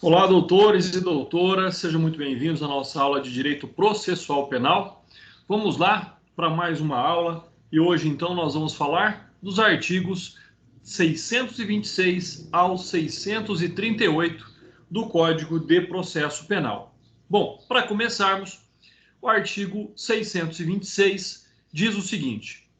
Olá, doutores e doutoras, sejam muito bem-vindos à nossa aula de Direito Processual Penal. Vamos lá para mais uma aula e hoje, então, nós vamos falar dos artigos 626 ao 638 do Código de Processo Penal. Bom, para começarmos, o artigo 626 diz o seguinte: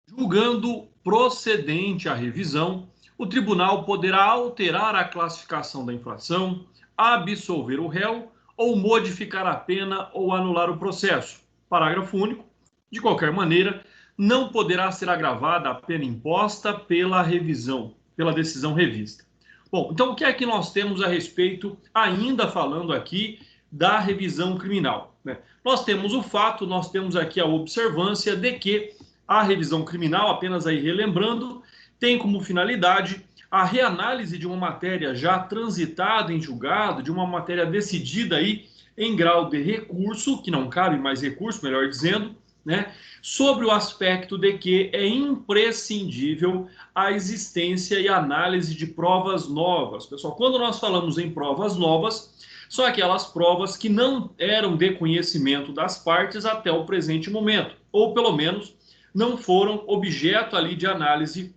julgando procedente a revisão, o tribunal poderá alterar a classificação da infração, absolver o réu ou modificar a pena ou anular o processo. Parágrafo único. De qualquer maneira, não poderá ser agravada a pena imposta pela revisão, pela decisão revista. Bom, então o que é que nós temos a respeito, ainda falando aqui, da revisão criminal, né? Nós temos o fato, nós temos aqui a observância de que a revisão criminal, apenas aí relembrando, tem como finalidade a reanálise de uma matéria já transitada em julgado, de uma matéria decidida aí em grau de recurso, que não cabe mais recurso, melhor dizendo, né, sobre o aspecto de que é imprescindível a existência e análise de provas novas. Pessoal, quando nós falamos em provas novas, são aquelas provas que não eram de conhecimento das partes até o presente momento, ou pelo menos não foram objeto ali de análise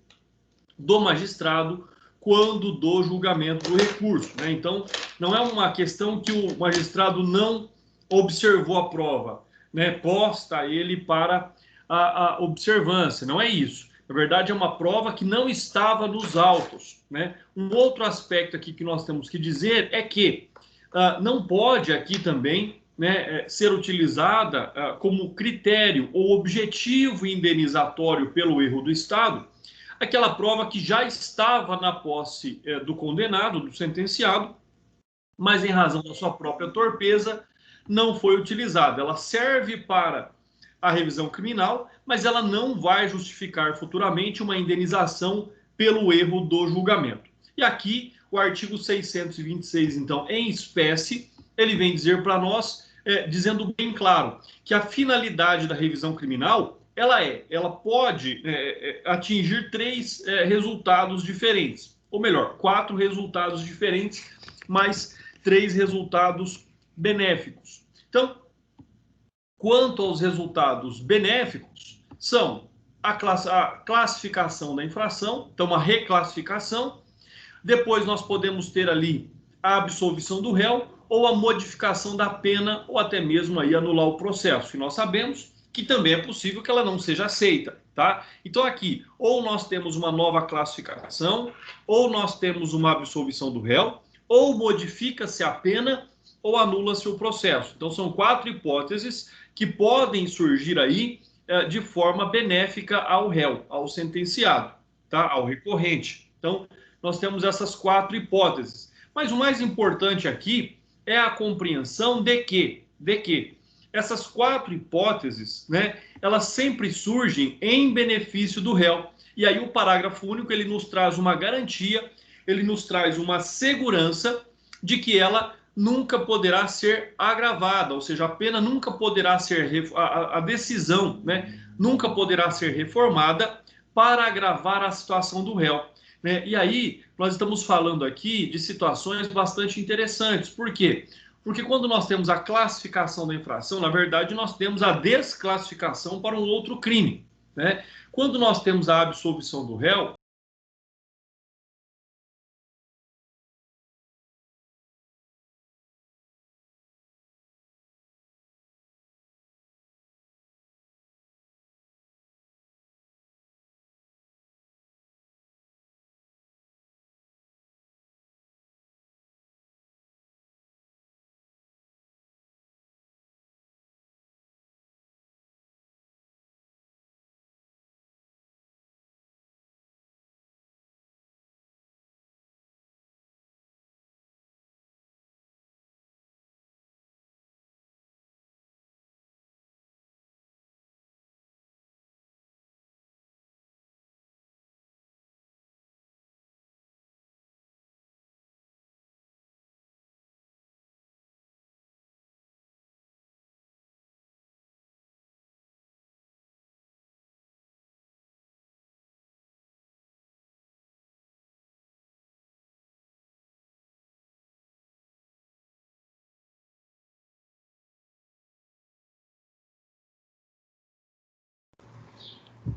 do magistrado quando do julgamento do recurso, né? Então, não é uma questão que o magistrado não observou a prova, né, posta ele para a observância, não é isso. Na verdade, é uma prova que não estava nos autos, né? Um outro aspecto aqui que nós temos que dizer é que não pode aqui também, né, ser utilizada como critério ou objetivo indenizatório pelo erro do Estado aquela prova que já estava na posse do condenado, do sentenciado, mas em razão da sua própria torpeza não foi utilizada. Ela serve para a revisão criminal, mas ela não vai justificar futuramente uma indenização pelo erro do julgamento. E aqui o artigo 626, então, em espécie, ele vem dizer para nós, dizendo bem claro, que a finalidade da revisão criminal ela pode atingir três resultados diferentes, ou melhor, quatro resultados diferentes, mas três resultados benéficos. Então, quanto aos resultados benéficos, são a classificação da infração, então uma reclassificação. Depois nós podemos ter ali a absolvição do réu ou a modificação da pena ou até mesmo aí anular o processo. E nós sabemos que também é possível que ela não seja aceita, tá? Então aqui, ou nós temos uma nova classificação, ou nós temos uma absolvição do réu, ou modifica-se a pena ou anula-se o processo. Então são quatro hipóteses que podem surgir aí de forma benéfica ao réu, ao sentenciado, tá? Ao recorrente. Então, nós temos essas quatro hipóteses. Mas o mais importante aqui é a compreensão de que essas quatro hipóteses, né, elas sempre surgem em benefício do réu. E aí o parágrafo único ele nos traz uma garantia, ele nos traz uma segurança de que ela nunca poderá ser agravada, ou seja, a pena nunca poderá ser a decisão, né, nunca poderá ser reformada para agravar a situação do réu. Né? E aí, nós estamos falando aqui de situações bastante interessantes. Por quê? Porque quando nós temos a classificação da infração, na verdade, nós temos a desclassificação para um outro crime. Né? Quando nós temos a absolvição do réu,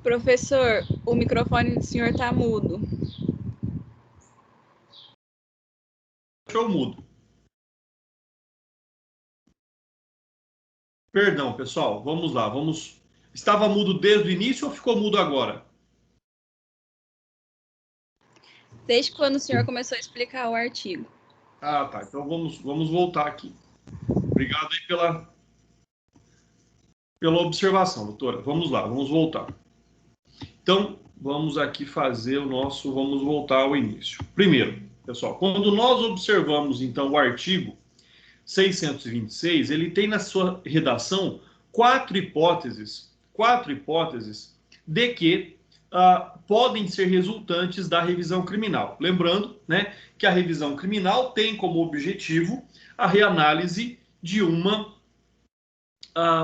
Professor, o microfone do senhor está mudo. Eu mudo. Perdão, pessoal. Vamos lá. Estava mudo desde o início ou ficou mudo agora? Desde quando o senhor começou a explicar o artigo. Ah, tá. Então vamos voltar aqui. Obrigado aí pela observação, doutora. Vamos lá, vamos voltar. Então, vamos aqui fazer vamos voltar ao início. Primeiro, pessoal, quando nós observamos, então, o artigo 626, ele tem na sua redação quatro hipóteses de que podem ser resultantes da revisão criminal. Lembrando, né, que a revisão criminal tem como objetivo a reanálise de uma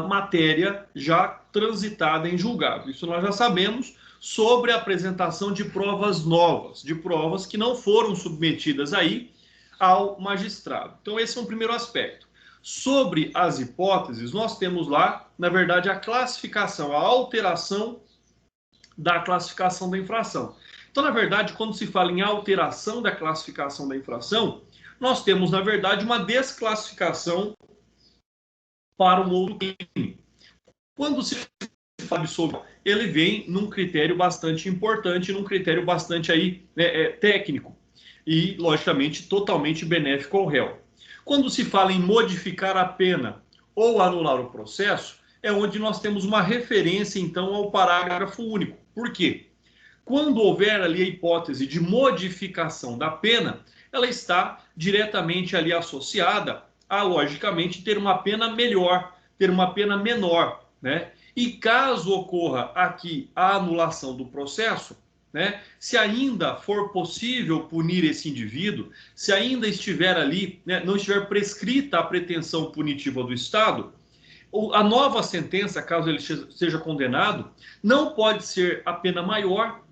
matéria já transitada em julgado. Isso nós já sabemos, sobre a apresentação de provas novas, de provas que não foram submetidas aí ao magistrado. Então esse é um primeiro aspecto. Sobre as hipóteses, nós temos lá, na verdade, a classificação, a alteração da classificação da infração. Então, na verdade, quando se fala em alteração da classificação da infração, nós temos, na verdade, uma desclassificação para um outro crime. Quando se fala sobre, ele vem num critério bastante importante, num critério bastante aí técnico e, logicamente, totalmente benéfico ao réu. Quando se fala em modificar a pena ou anular o processo, é onde nós temos uma referência, então, ao parágrafo único. Por quê? Quando houver ali a hipótese de modificação da pena, ela está diretamente ali associada a, logicamente, ter uma pena melhor, ter uma pena menor, né? E caso ocorra aqui a anulação do processo, né, se ainda for possível punir esse indivíduo, se ainda estiver ali, né, não estiver prescrita a pretensão punitiva do Estado, a nova sentença, caso ele seja condenado, não pode ser a pena maior,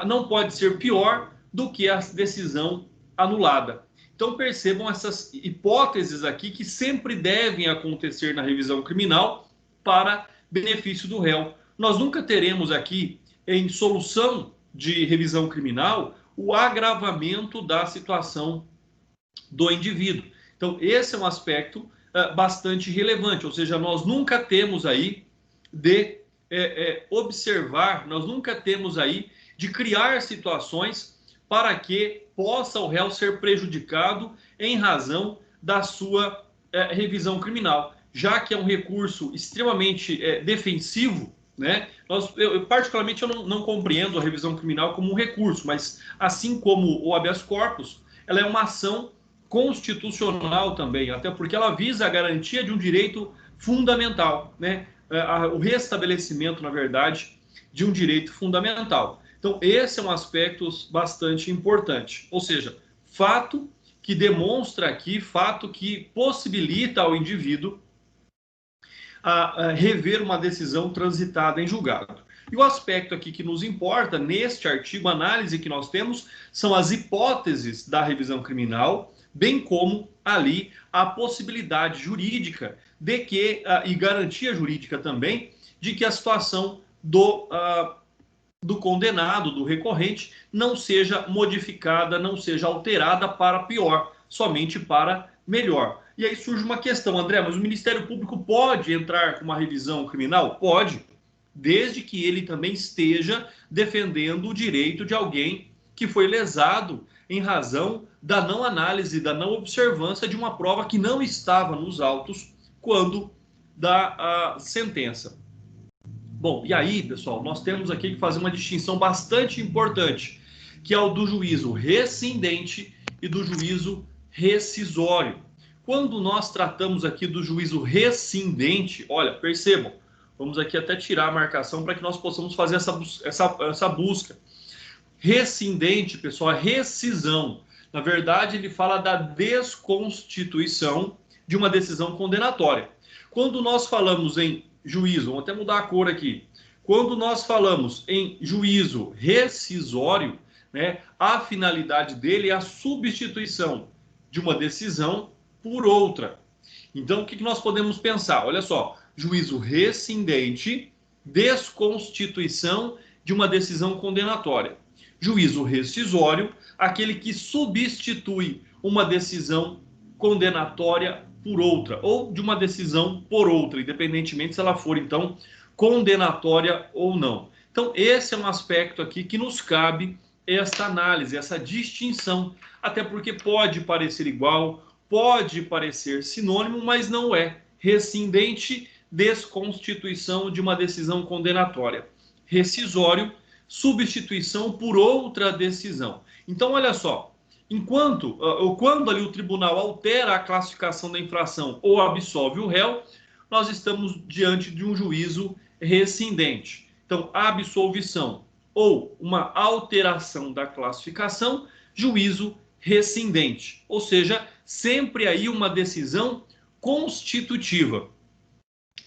não pode ser pior do que a decisão anulada. Então percebam essas hipóteses aqui que sempre devem acontecer na revisão criminal para benefício do réu. Nós nunca teremos aqui, em solução de revisão criminal, o agravamento da situação do indivíduo. Então, esse é um aspecto bastante relevante, ou seja, nós nunca temos aí de observar, nós nunca temos aí de criar situações para que possa o réu ser prejudicado em razão da sua revisão criminal, já que é um recurso extremamente defensivo, né? Particularmente, eu não compreendo a revisão criminal como um recurso, mas assim como o habeas corpus, ela é uma ação constitucional também, até porque ela visa a garantia de um direito fundamental, né? O restabelecimento, na verdade, de um direito fundamental. Então, esse é um aspecto bastante importante, ou seja, fato que demonstra aqui, fato que possibilita ao indivíduo a rever uma decisão transitada em julgado. E o aspecto aqui que nos importa, neste artigo, a análise que nós temos, são as hipóteses da revisão criminal, bem como ali a possibilidade jurídica de que, e garantia jurídica também, de que a situação do condenado, do recorrente, não seja modificada, não seja alterada para pior, somente para melhor. E aí surge uma questão, André, mas o Ministério Público pode entrar com uma revisão criminal? Pode, desde que ele também esteja defendendo o direito de alguém que foi lesado em razão da não análise, da não observância de uma prova que não estava nos autos quando da sentença. Bom, e aí, pessoal, nós temos aqui que fazer uma distinção bastante importante, que é o do juízo rescindente e do juízo rescisório. Quando nós tratamos aqui do juízo rescindente, olha, percebam, vamos aqui até tirar a marcação para que nós possamos fazer essa busca. Rescindente, pessoal, é rescisão. Na verdade, ele fala da desconstituição de uma decisão condenatória. Quando nós falamos em juízo, vamos até mudar a cor aqui. Quando nós falamos em juízo rescisório, né, a finalidade dele é a substituição de uma decisão por outra. Então, o que nós podemos pensar? Olha só, juízo rescindente, desconstituição de uma decisão condenatória. Juízo rescisório, aquele que substitui uma decisão condenatória por outra, ou de uma decisão por outra, independentemente se ela for, então, condenatória ou não. Então, esse é um aspecto aqui que nos cabe esta análise, essa distinção, até porque pode parecer igual, pode parecer sinônimo, mas não é. Rescindente, desconstituição de uma decisão condenatória. Rescisório, substituição por outra decisão. Então, olha só, quando ali o tribunal altera a classificação da infração ou absolve o réu, nós estamos diante de um juízo rescindente. Então, absolvição ou uma alteração da classificação, juízo rescindente. Ou seja, sempre aí uma decisão constitutiva.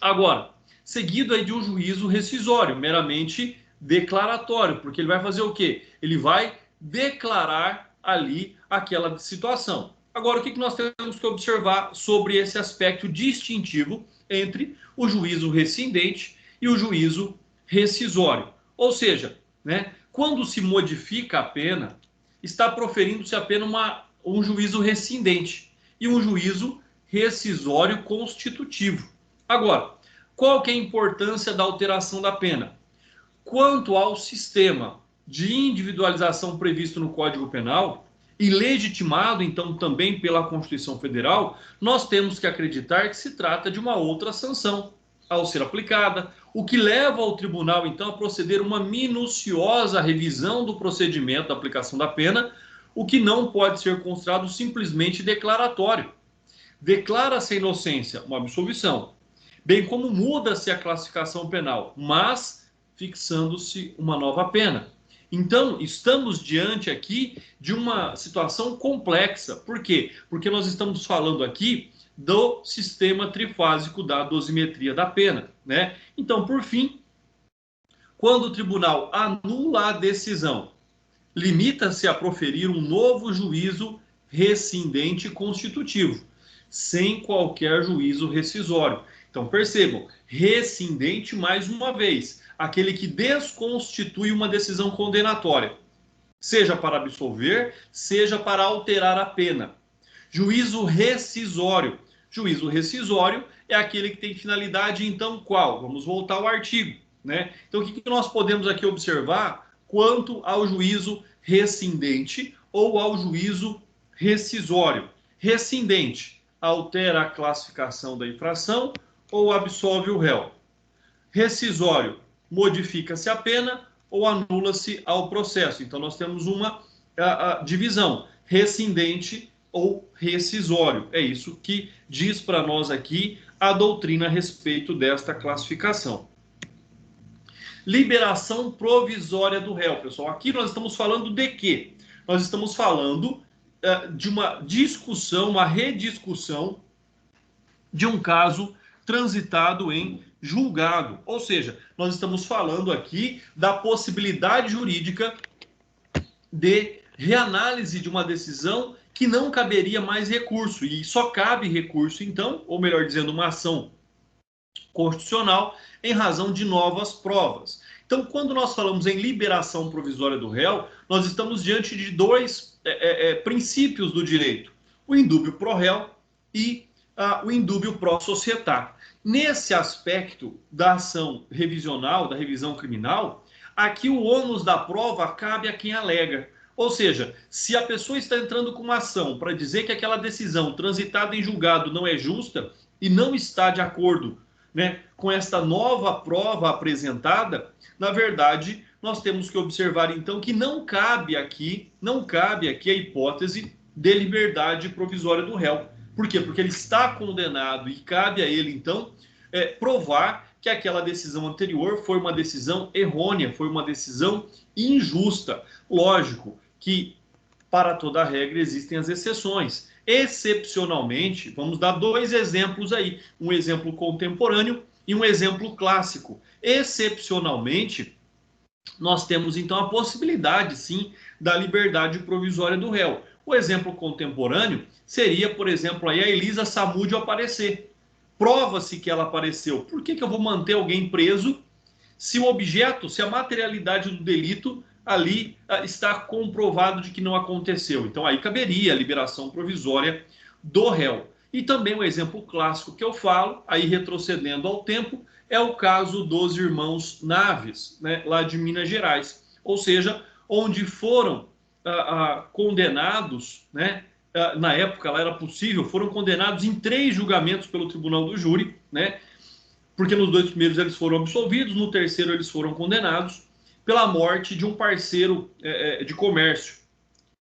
Agora, seguido aí de um juízo rescisório, meramente declaratório, porque ele vai fazer o quê? Ele vai declarar ali aquela situação. Agora, o que nós temos que observar sobre esse aspecto distintivo entre o juízo rescindente e o juízo rescisório? Ou seja, né, quando se modifica a pena, está proferindo-se apenas um juízo rescindente e um juízo rescisório constitutivo. Agora, qual que é a importância da alteração da pena? Quanto ao sistema de individualização previsto no Código Penal e legitimado, então, também pela Constituição Federal, nós temos que acreditar que se trata de uma outra sanção ao ser aplicada, o que leva ao tribunal, então, a proceder uma minuciosa revisão do procedimento da aplicação da pena, o que não pode ser considerado simplesmente declaratório. Declara-se a inocência, uma absolvição, bem como muda-se a classificação penal, mas fixando-se uma nova pena. Então, estamos diante aqui de uma situação complexa. Por quê? Porque nós estamos falando aqui do sistema trifásico da dosimetria da pena, né? Então, por fim, quando o tribunal anula a decisão, limita-se a proferir um novo juízo rescindente constitutivo, sem qualquer juízo rescisório. Então, percebam, rescindente mais uma vez, aquele que desconstitui uma decisão condenatória, seja para absolver, seja para alterar a pena. Juízo rescisório. Juízo rescisório é aquele que tem finalidade, então, qual? Vamos voltar ao artigo, né? Então, o que nós podemos aqui observar quanto ao juízo rescindente ou ao juízo rescisório? Rescindente, altera a classificação da infração ou absolve o réu. Rescisório, modifica-se a pena ou anula-se ao processo. Então, nós temos uma divisão, rescindente ou rescisório. É isso que diz para nós aqui a doutrina a respeito desta classificação. Liberação provisória do réu, pessoal. Aqui nós estamos falando de quê? Nós estamos falando de uma discussão, uma rediscussão de um caso transitado em julgado. Ou seja, nós estamos falando aqui da possibilidade jurídica de reanálise de uma decisão que não caberia mais recurso. E só cabe recurso, então, ou melhor dizendo, uma ação constitucional em razão de novas provas. Então, quando nós falamos em liberação provisória do réu, nós estamos diante de dois princípios do direito: o indúbio pro réu e o indúbio pro società. Nesse aspecto da ação revisional, da revisão criminal, aqui o ônus da prova cabe a quem alega. Ou seja, se a pessoa está entrando com uma ação para dizer que aquela decisão transitada em julgado não é justa e não está de acordo, né, com esta nova prova apresentada, na verdade, nós temos que observar então que não cabe aqui a hipótese de liberdade provisória do réu. Por quê? Porque ele está condenado e cabe a ele, então, provar que aquela decisão anterior foi uma decisão errônea, foi uma decisão injusta. Lógico que, para toda regra, existem as exceções. Excepcionalmente, vamos dar dois exemplos aí, um exemplo contemporâneo e um exemplo clássico. Excepcionalmente, nós temos, então, a possibilidade, sim, da liberdade provisória do réu. O exemplo contemporâneo seria, por exemplo, aí a Elisa Samúdio aparecer. Prova-se que ela apareceu. Por que eu vou manter alguém preso se o objeto, se a materialidade do delito ali está comprovado de que não aconteceu. Então aí caberia a liberação provisória do réu. E também um exemplo clássico que eu falo, aí retrocedendo ao tempo, é o caso dos irmãos Naves, né, lá de Minas Gerais. Ou seja, onde foram condenados, né, na época lá era possível, foram condenados em 3 julgamentos pelo Tribunal do Júri, né, porque nos 2 primeiros eles foram absolvidos, no terceiro eles foram condenados pela morte de um parceiro de comércio.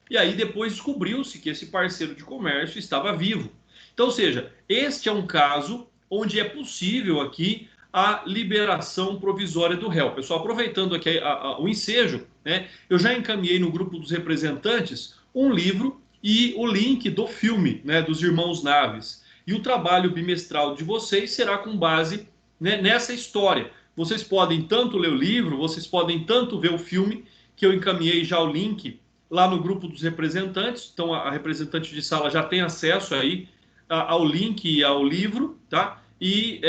E aí depois descobriu-se que esse parceiro de comércio estava vivo. Então, ou seja, este é um caso onde é possível aqui a liberação provisória do réu. Pessoal, aproveitando aqui o ensejo, né, eu já encaminhei no grupo dos representantes um livro e o link do filme, né, dos Irmãos Naves. E o trabalho bimestral de vocês será com base, né, nessa história. Vocês podem tanto ler o livro, vocês podem tanto ver o filme, que eu encaminhei já o link lá no grupo dos representantes. Então a representante de sala já tem acesso aí ao link e ao livro, tá? E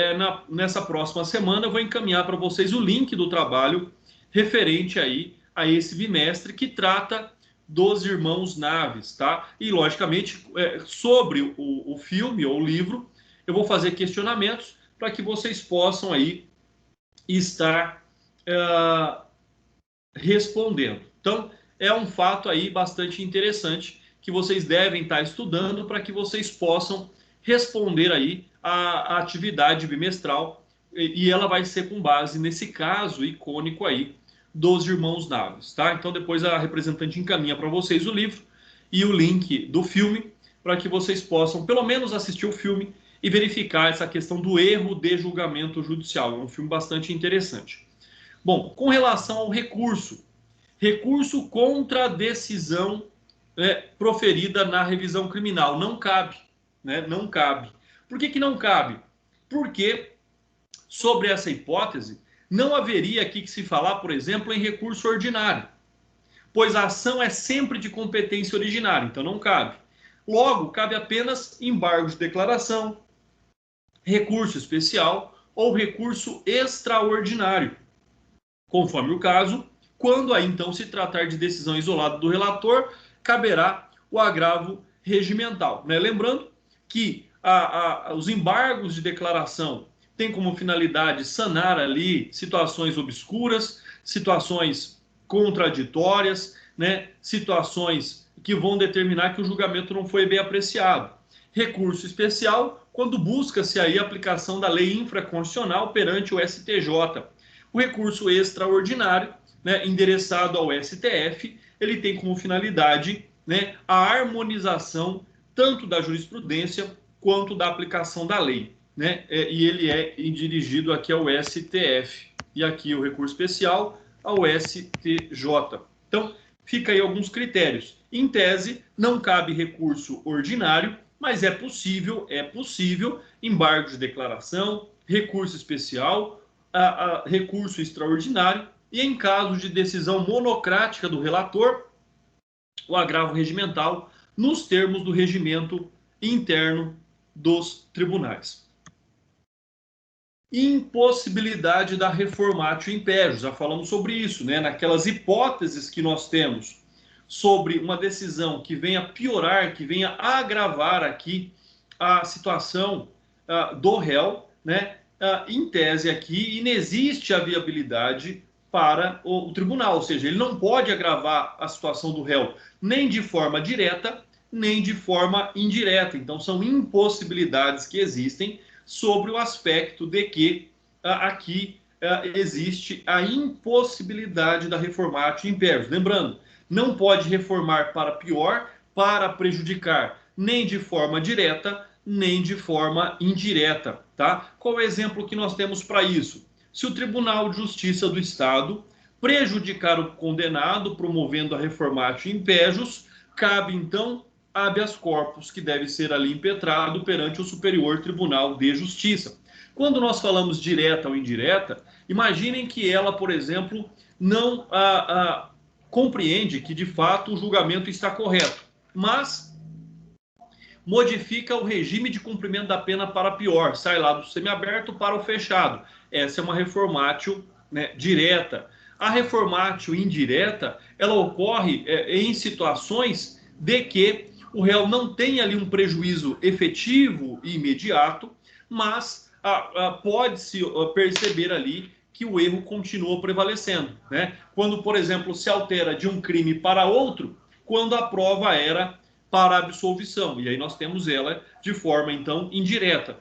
nessa próxima semana eu vou encaminhar para vocês o link do trabalho referente aí a esse bimestre que trata dos Irmãos Naves, tá? E logicamente sobre o filme ou o livro eu vou fazer questionamentos para que vocês possam aí estar respondendo. Então é um fato aí bastante interessante que vocês devem estar estudando para que vocês possam responder aí a atividade bimestral, e ela vai ser com base nesse caso icônico aí dos Irmãos Naves, tá? Então depois a representante encaminha para vocês o livro e o link do filme para que vocês possam pelo menos assistir o filme e verificar essa questão do erro de julgamento judicial. É um filme bastante interessante. Bom, com relação ao recurso contra a decisão proferida na revisão criminal, não cabe, né? Não cabe. Por que não cabe? Porque, sobre essa hipótese, não haveria aqui que se falar, por exemplo, em recurso ordinário, pois a ação é sempre de competência originária, então não cabe. Logo, cabe apenas embargo de declaração, recurso especial ou recurso extraordinário, conforme o caso. Quando aí então se tratar de decisão isolada do relator, caberá o agravo regimental, né? Lembrando que os embargos de declaração têm como finalidade sanar ali situações obscuras, situações contraditórias, né? Situações que vão determinar que o julgamento não foi bem apreciado. Recurso especial, quando busca-se aí a aplicação da lei infraconstitucional perante o STJ. O recurso extraordinário, né, endereçado ao STF, ele tem como finalidade, né, a harmonização tanto da jurisprudência quanto da aplicação da lei, né, e ele é dirigido aqui ao STF, e aqui o recurso especial ao STJ. Então, fica aí alguns critérios. Em tese, não cabe recurso ordinário, mas é possível embargo de declaração, recurso especial, recurso extraordinário e, em caso de decisão monocrática do relator, o agravo regimental nos termos do regimento interno dos tribunais. Impossibilidade da reformatio imperium, já falamos sobre isso, né? Naquelas hipóteses que nós temos sobre uma decisão que venha piorar, que venha agravar aqui a situação do réu, né? Em tese aqui, inexiste a viabilidade para o tribunal, ou seja, ele não pode agravar a situação do réu nem de forma direta, nem de forma indireta. Então, são impossibilidades que existem sobre o aspecto de que aqui existe a impossibilidade da reformatio imperium. Lembrando, não pode reformar para pior, para prejudicar, nem de forma direta, nem de forma indireta, tá? Qual é o exemplo que nós temos para isso? Se o Tribunal de Justiça do Estado prejudicar o condenado, promovendo a reformatio impejus, cabe então habeas corpus, que deve ser ali impetrado perante o Superior Tribunal de Justiça. Quando nós falamos direta ou indireta, imaginem que ela, por exemplo, não compreende que de fato o julgamento está correto, mas modifica o regime de cumprimento da pena para pior, sai lá do semiaberto para o fechado. Essa é uma reformatio, né, direta. A reformatio indireta, ela ocorre em situações de que o réu não tem ali um prejuízo efetivo e imediato, mas pode-se perceber ali que o erro continua prevalecendo, né? Quando, por exemplo, se altera de um crime para outro, quando a prova era para absolvição. E aí nós temos ela de forma, então, indireta.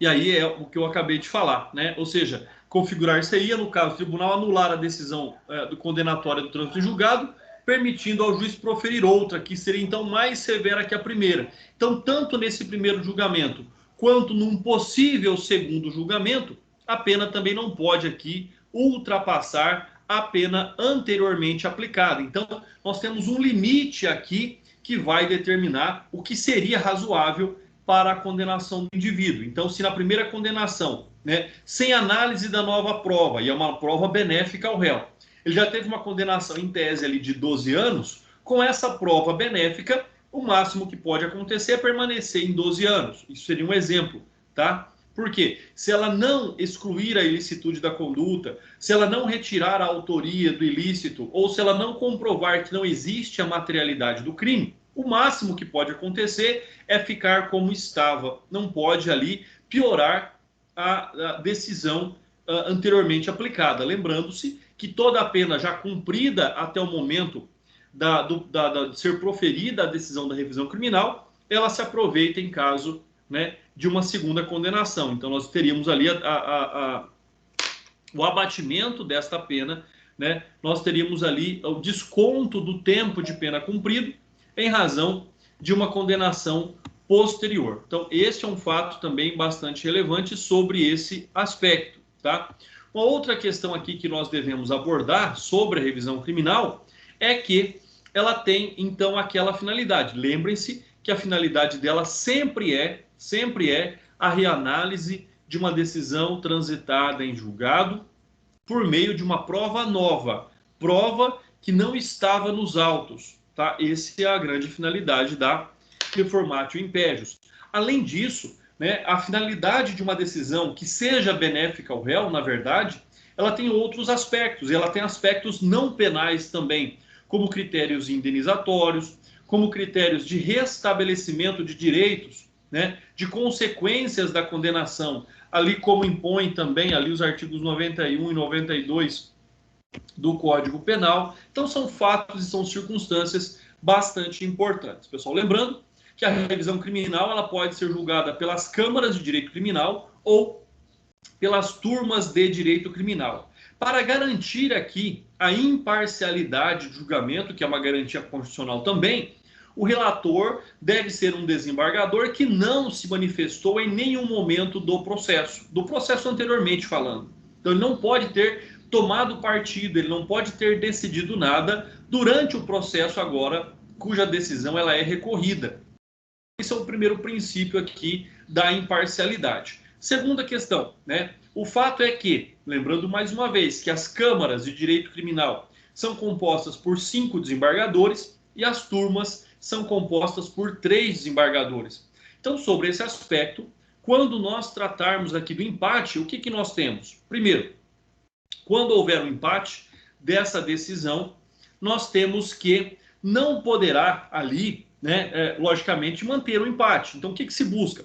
E aí é o que eu acabei de falar, né? Ou seja, configurar-se-ia, no caso, o tribunal anular a decisão do condenatória do trânsito em julgado, permitindo ao juiz proferir outra, que seria então mais severa que a primeira. Então, tanto nesse primeiro julgamento, quanto num possível segundo julgamento, a pena também não pode aqui ultrapassar a pena anteriormente aplicada. Então, nós temos um limite aqui que vai determinar o que seria razoável para a condenação do indivíduo. Então, se na primeira condenação, né, sem análise da nova prova, e é uma prova benéfica ao réu, ele já teve uma condenação em tese ali de 12 anos, com essa prova benéfica, o máximo que pode acontecer é permanecer em 12 anos. Isso seria um exemplo, tá? Por quê? Se ela não excluir a ilicitude da conduta, se ela não retirar a autoria do ilícito, ou se ela não comprovar que não existe a materialidade do crime, o máximo que pode acontecer é ficar como estava. Não pode ali piorar a decisão anteriormente aplicada. Lembrando-se que toda a pena já cumprida até o momento de ser proferida a decisão da revisão criminal, ela se aproveita em caso, né, de uma segunda condenação. Então nós teríamos ali o abatimento desta pena, né? Nós teríamos ali o desconto do tempo de pena cumprido em razão de uma condenação posterior. Então, esse é um fato também bastante relevante sobre esse aspecto, tá? Uma outra questão aqui que nós devemos abordar sobre a revisão criminal é que ela tem, então, aquela finalidade. Lembrem-se que a finalidade dela sempre é a reanálise de uma decisão transitada em julgado por meio de uma prova nova, prova que não estava nos autos. Tá? Essa é a grande finalidade da reformatio impejus. Além disso, né, a finalidade de uma decisão que seja benéfica ao réu, na verdade, ela tem outros aspectos. Ela tem aspectos não penais também, como critérios indenizatórios, como critérios de restabelecimento de direitos, né, de consequências da condenação, ali como impõe também ali os artigos 91 e 92 do Código Penal. Então são fatos e são circunstâncias bastante importantes. Pessoal, lembrando que a revisão criminal ela pode ser julgada pelas câmaras de direito criminal ou pelas turmas de direito criminal. Para garantir aqui a imparcialidade de julgamento, que é uma garantia constitucional também, o relator deve ser um desembargador que não se manifestou em nenhum momento do processo anteriormente falando. Então ele não pode ter tomado partido, ele não pode ter decidido nada durante o processo agora, cuja decisão ela é recorrida. Esse é o primeiro princípio aqui da imparcialidade. Segunda questão, né? O fato é que, lembrando mais uma vez, que as câmaras de direito criminal são compostas por 5 desembargadores e as turmas são compostas por 3 desembargadores. Então, sobre esse aspecto, quando nós tratarmos aqui do empate, o que nós temos? Primeiro, quando houver um empate dessa decisão, nós temos que não poderá ali, né, logicamente, manter o empate. Então, o que se busca?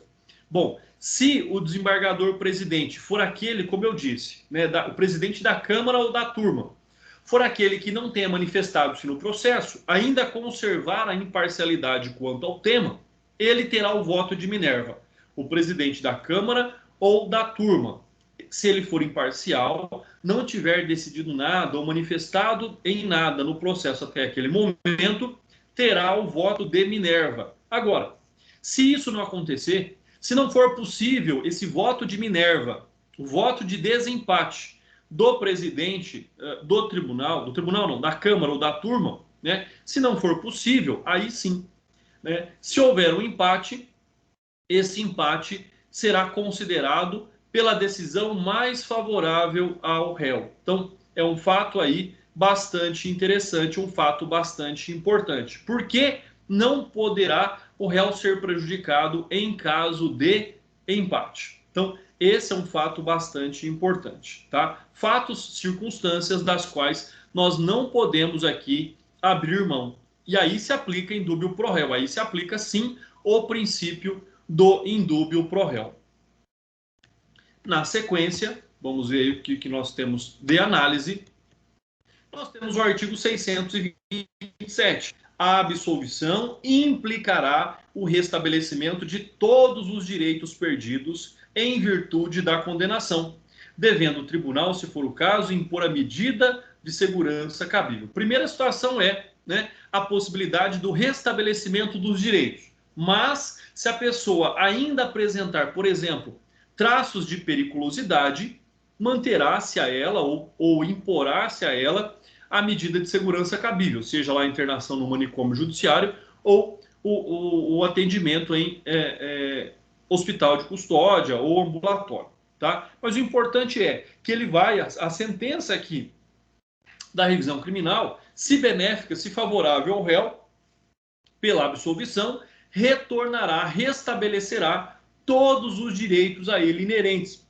Bom, se o desembargador presidente for aquele, como eu disse, né, o presidente da Câmara ou da turma, for aquele que não tenha manifestado-se no processo, ainda conservar a imparcialidade quanto ao tema, ele terá o voto de Minerva, o presidente da Câmara ou da turma. Se ele for imparcial, não tiver decidido nada ou manifestado em nada no processo até aquele momento, terá o voto de Minerva. Agora, se isso não acontecer, se não for possível esse voto de Minerva, o voto de desempate do presidente do tribunal não, da Câmara ou da turma, né? Se não for possível, aí sim, né? Se houver um empate, esse empate será considerado pela decisão mais favorável ao réu. Então, é um fato aí bastante interessante, um fato bastante importante. Por que não poderá o réu ser prejudicado em caso de empate? Então, Esse é um fato bastante importante, tá? Fatos, circunstâncias das quais nós não podemos aqui abrir mão. E aí se aplica indúbio pro réu, aí se aplica sim o princípio do indúbio pro réu. Na sequência, vamos ver aí o que nós temos de análise. Nós temos o artigo 627. A absolvição implicará o restabelecimento de todos os direitos perdidos em virtude da condenação, devendo o tribunal, se for o caso, impor a medida de segurança cabível. Primeira situação é, né, a possibilidade do restabelecimento dos direitos. Mas, se a pessoa ainda apresentar, por exemplo, traços de periculosidade, manterá-se a ela ou imporá-se a ela a medida de segurança cabível, seja lá a internação no manicômio judiciário ou o atendimento em hospital de custódia ou ambulatório, tá? Mas o importante é que ele vai, a sentença aqui da revisão criminal, se benéfica, se favorável ao réu, pela absolvição, retornará, restabelecerá todos os direitos a ele inerentes.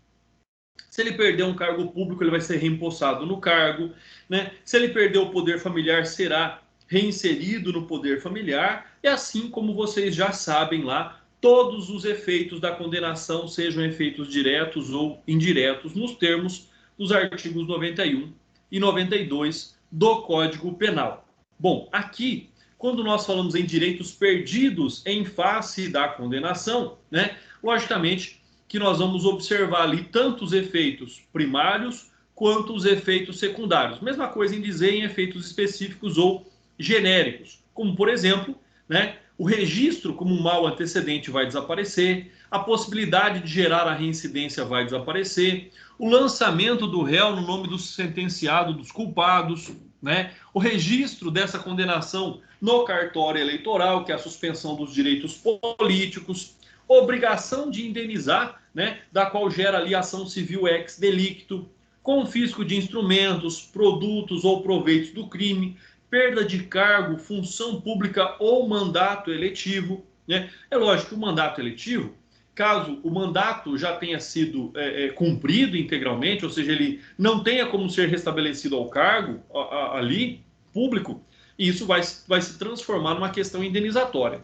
Se ele perder um cargo público, ele vai ser reempossado no cargo, né? Se ele perder o poder familiar, será reinserido no poder familiar, e assim como vocês já sabem lá, todos os efeitos da condenação, sejam efeitos diretos ou indiretos, nos termos dos artigos 91 e 92 do Código Penal. Bom, aqui, quando nós falamos em direitos perdidos em face da condenação, né, logicamente que nós vamos observar ali tanto os efeitos primários quanto os efeitos secundários. Mesma coisa em dizer em efeitos específicos ou genéricos, como por exemplo, né, o registro como um mau antecedente vai desaparecer, a possibilidade de gerar a reincidência vai desaparecer, o lançamento do réu no nome do sentenciado, dos culpados, né, o registro dessa condenação no cartório eleitoral, que é a suspensão dos direitos políticos, obrigação de indenizar, né, da qual gera ali ação civil ex delicto, confisco de instrumentos, produtos ou proveitos do crime, perda de cargo, função pública ou mandato eletivo, né? É lógico que o mandato eletivo, caso o mandato já tenha sido cumprido integralmente, ou seja, ele não tenha como ser restabelecido ao cargo ali, público, isso vai se transformar numa questão indenizatória.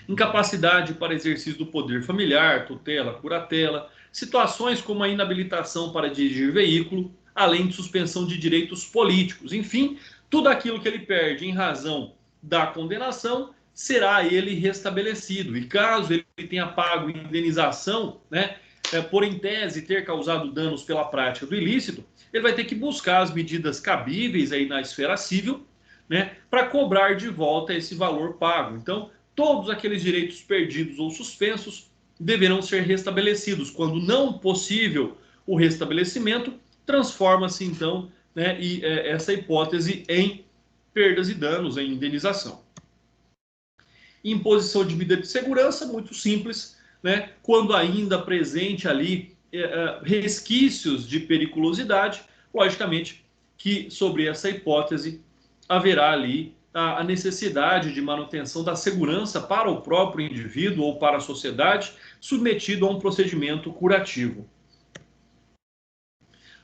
Incapacidade para exercício do poder familiar, tutela, curatela, situações como a inabilitação para dirigir veículo, além de suspensão de direitos políticos. Enfim, tudo aquilo que ele perde em razão da condenação será ele restabelecido. E caso ele tenha pago indenização, né, por em tese ter causado danos pela prática do ilícito, ele vai ter que buscar as medidas cabíveis aí na esfera civil, né, para cobrar de volta esse valor pago. Então, todos aqueles direitos perdidos ou suspensos deverão ser restabelecidos. Quando não possível o restabelecimento, transforma-se então, né, essa hipótese em perdas e danos, em indenização. Imposição de medida de segurança, muito simples, né, quando ainda presente ali resquícios de periculosidade, logicamente que sobre essa hipótese haverá ali a necessidade de manutenção da segurança para o próprio indivíduo ou para a sociedade, submetido a um procedimento curativo.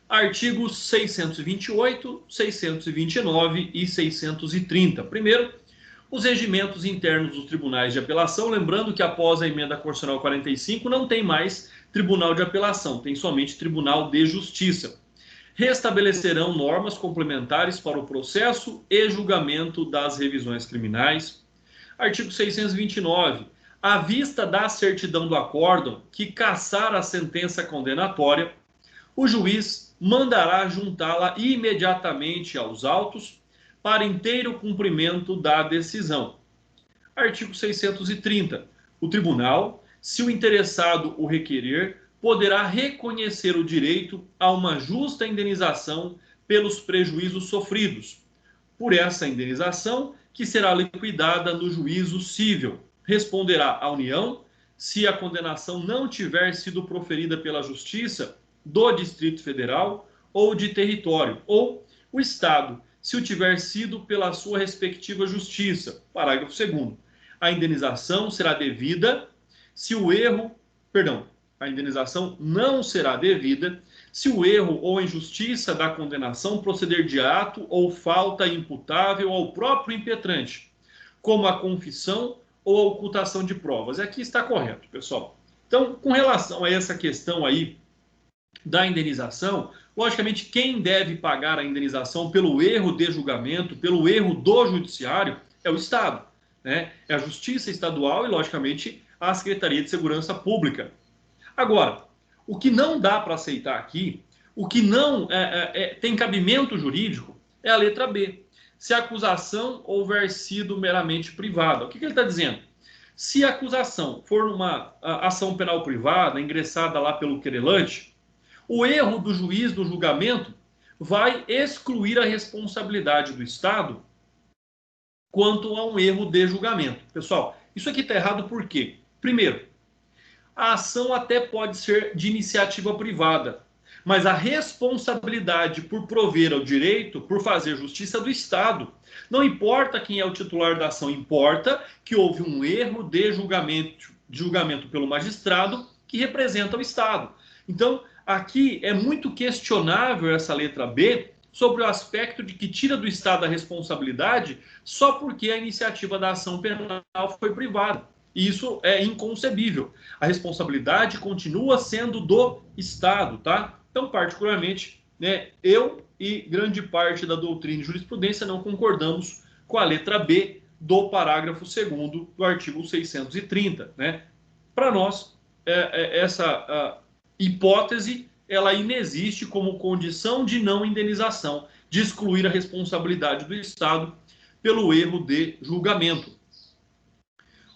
Artigos 628, 629 e 630. Primeiro, os regimentos internos dos tribunais de apelação, lembrando que após a emenda constitucional 45 não tem mais tribunal de apelação, tem somente tribunal de justiça. Restabelecerão normas complementares para o processo e julgamento das revisões criminais. Artigo 629. À vista da certidão do acórdão que cassar a sentença condenatória, o juiz mandará juntá-la imediatamente aos autos para inteiro cumprimento da decisão. Artigo 630. O tribunal, se o interessado o requerer, poderá reconhecer o direito a uma justa indenização pelos prejuízos sofridos. Por essa indenização, que será liquidada no juízo cível, responderá a União, se a condenação não tiver sido proferida pela Justiça do Distrito Federal ou de território, ou o Estado, se o tiver sido pela sua respectiva Justiça. Parágrafo 2º. A indenização será devida se o erro, a indenização não será devida se o erro ou a injustiça da condenação proceder de ato ou falta imputável ao próprio impetrante, como a confissão ou a ocultação de provas. Aqui está correto, pessoal. Então, com relação a essa questão aí da indenização, logicamente, quem deve pagar a indenização pelo erro de julgamento, pelo erro do judiciário, é o Estado, né? É a Justiça Estadual e, logicamente, a Secretaria de Segurança Pública. Agora, o que não dá para aceitar aqui, o que não tem cabimento jurídico, é a letra B. Se a acusação houver sido meramente privada. O que ele está dizendo? Se a acusação for numa ação penal privada, ingressada lá pelo querelante, o erro do juiz do julgamento vai excluir a responsabilidade do Estado quanto a um erro de julgamento. Pessoal, isso aqui está errado por quê? Primeiro, a ação até pode ser de iniciativa privada, mas a responsabilidade por prover ao direito, por fazer justiça, é do Estado. Não importa quem é o titular da ação, importa que houve um erro de julgamento pelo magistrado que representa o Estado. Então, aqui é muito questionável essa letra B sobre o aspecto de que tira do Estado a responsabilidade só porque a iniciativa da ação penal foi privada. E isso é inconcebível. A responsabilidade continua sendo do Estado, tá? Então, particularmente, né, eu e grande parte da doutrina e jurisprudência não concordamos com a letra B do parágrafo 2º do artigo 630, né? Para nós, essa hipótese, ela inexiste como condição de não indenização, de excluir a responsabilidade do Estado pelo erro de julgamento.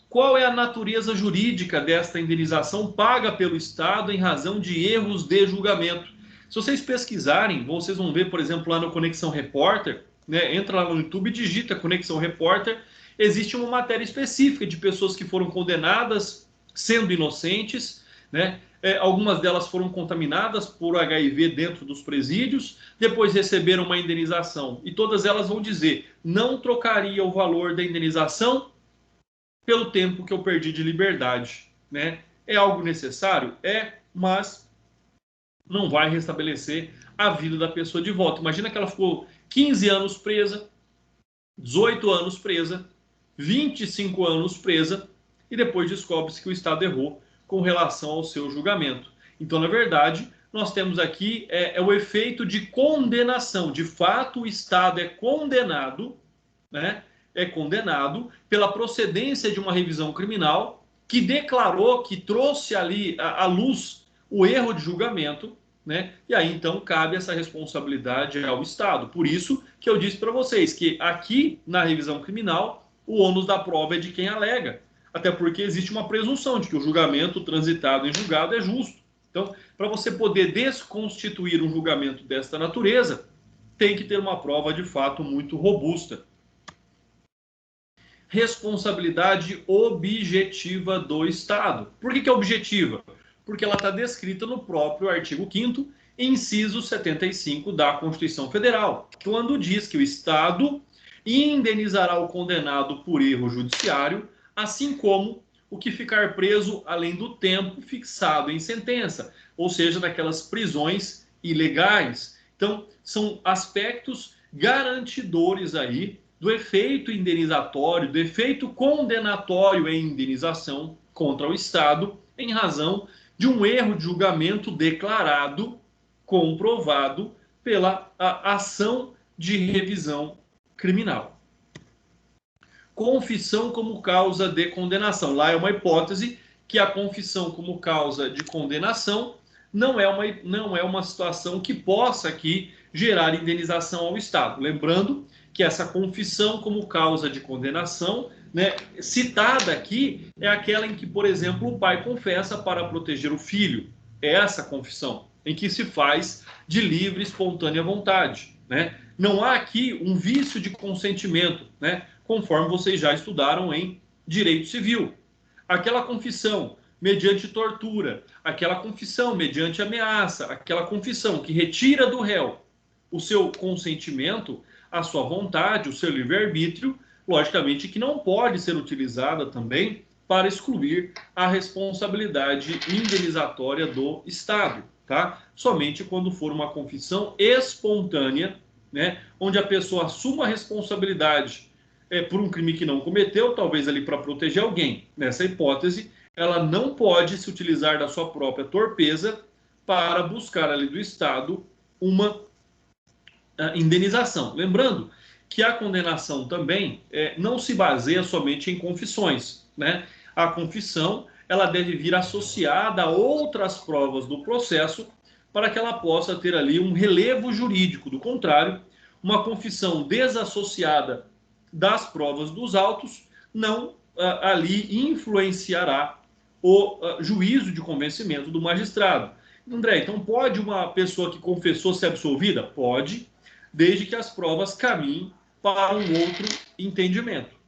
Qual é a natureza jurídica desta indenização paga pelo Estado em razão de erros de julgamento? Se vocês pesquisarem, vocês vão ver, por exemplo, lá no Conexão Repórter, né, entra lá no YouTube e digita Conexão Repórter, existe uma matéria específica de pessoas que foram condenadas sendo inocentes, né? Algumas delas foram contaminadas por HIV dentro dos presídios, depois receberam uma indenização. E todas elas vão dizer, não trocaria o valor da indenização pelo tempo que eu perdi de liberdade, né? É algo necessário? É, mas não vai restabelecer a vida da pessoa de volta. Imagina que ela ficou 15 anos presa, 18 anos presa, 25 anos presa, e depois descobre-se que o Estado errou com relação ao seu julgamento. Então, na verdade, nós temos aqui o efeito de condenação. De fato, o Estado é condenado, né? É condenado pela procedência de uma revisão criminal que declarou, que trouxe ali à luz o erro de julgamento, né? E aí então cabe essa responsabilidade ao Estado. Por isso que eu disse para vocês que aqui na revisão criminal o ônus da prova é de quem alega, até porque existe uma presunção de que o julgamento transitado em julgado é justo. Então, para você poder desconstituir um julgamento desta natureza, tem que ter uma prova de fato muito robusta. Responsabilidade objetiva do Estado. Por que é objetiva? Porque ela está descrita no próprio artigo 5º, inciso 75 da Constituição Federal, quando diz que o Estado indenizará o condenado por erro judiciário, assim como o que ficar preso além do tempo fixado em sentença, ou seja, naquelas prisões ilegais. Então, são aspectos garantidores aí do efeito indenizatório, do efeito condenatório em indenização contra o Estado, em razão de um erro de julgamento declarado, comprovado pela ação de revisão criminal. Confissão como causa de condenação. Lá é uma hipótese que a confissão como causa de condenação não é uma situação que possa aqui gerar indenização ao Estado. Lembrando que essa confissão como causa de condenação, né, citada aqui, é aquela em que, por exemplo, o pai confessa para proteger o filho. É essa confissão, em que se faz de livre e espontânea vontade, né? Não há aqui um vício de consentimento, né, conforme vocês já estudaram em direito civil. Aquela confissão mediante tortura, aquela confissão mediante ameaça, aquela confissão que retira do réu o seu consentimento, a sua vontade, o seu livre-arbítrio, logicamente que não pode ser utilizada também para excluir a responsabilidade indenizatória do Estado, tá? Somente quando for uma confissão espontânea, né, onde a pessoa assuma a responsabilidade por um crime que não cometeu, talvez ali para proteger alguém. Nessa hipótese, ela não pode se utilizar da sua própria torpeza para buscar ali do Estado uma indenização. Lembrando que a condenação também não se baseia somente em confissões, né? A confissão ela deve vir associada a outras provas do processo para que ela possa ter ali um relevo jurídico. Do contrário, uma confissão desassociada das provas dos autos não ali influenciará o juízo de convencimento do magistrado. André, então pode uma pessoa que confessou ser absolvida? Pode, desde que as provas caminhem para um outro entendimento.